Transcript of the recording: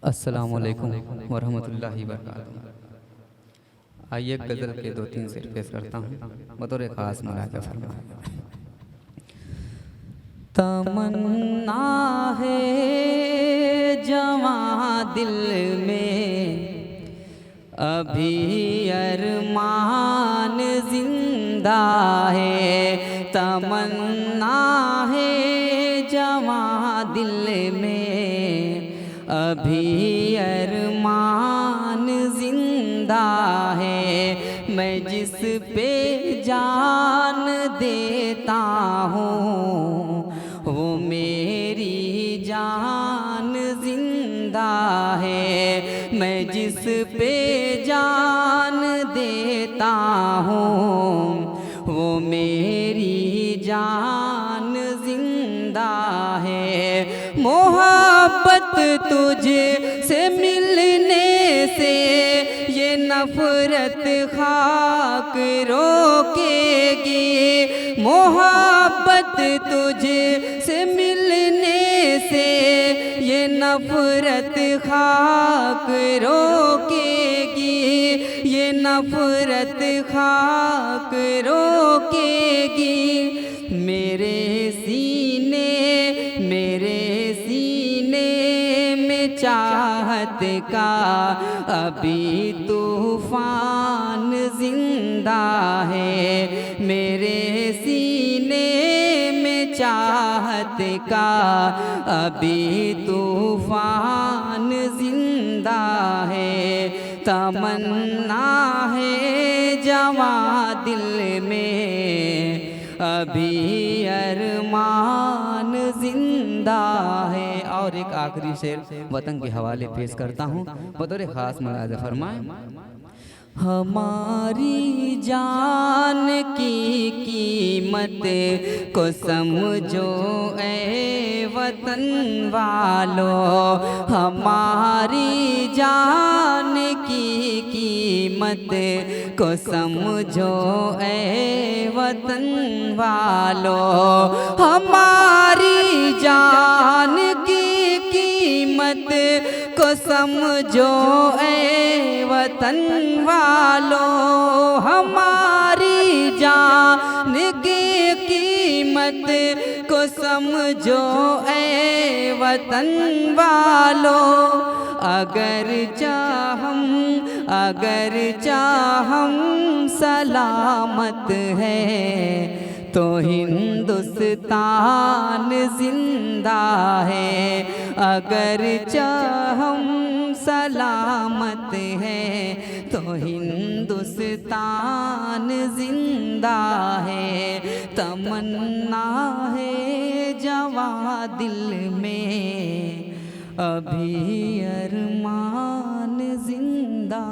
अस्सलामुअलैकुम वरहमतुल्लाहि वबरकातुहू। आइए गज़ल के दो तीन शेर पेश करता हूँ बतौर ख़ास मुलाज़ा फरमाएं। तमन्ना है जवां दिल में, अभी अरमान जिंदा है। तमन्ना है जवां दिल में, अभी अरमान जिंदा है। मैं जिस पे जान देता हूँ वो मेरी जान जिंदा है। मैं जिस पे जान देता हूँ वो मेरी जान जिंदा है। मोहब्बत तुझे से मिलने से ये नफरत खाक रोकेगी। मोहब्बत तुझे से मिलने से ये नफरत खाक रोकेगी। ये नफरत खाक रोकेगी। मेरे सीने में चाहत का अभी तूफान जिंदा है। मेरे सीने में चाहत का अभी तूफान जिंदा है। तमन्ना है जवां दिल में, अभी अरमान जिंदा है। और एक आखिरी शेर वतन के हवाले पेश करता हूँ बतौर ख़ास मुलाज़ा फरमाएं। हमारी जान की कीमत को समझो ऐ वतन वालों। हमारी जान की कीमत को समझो ऐ वतन वालों। हमारी जान की कीमत को समझो ऐ वतन वालों। हमारी जान की कीमत को समझो ऐ वतन वालों। अगर चाहम सलामत है तो हिंदुस्तान जिंदा है। अगर चाहम सलामत है तो हिंदुस्तान जिंदा है। तमन्ना है जवां दिल में, अभी अरमान जिंदा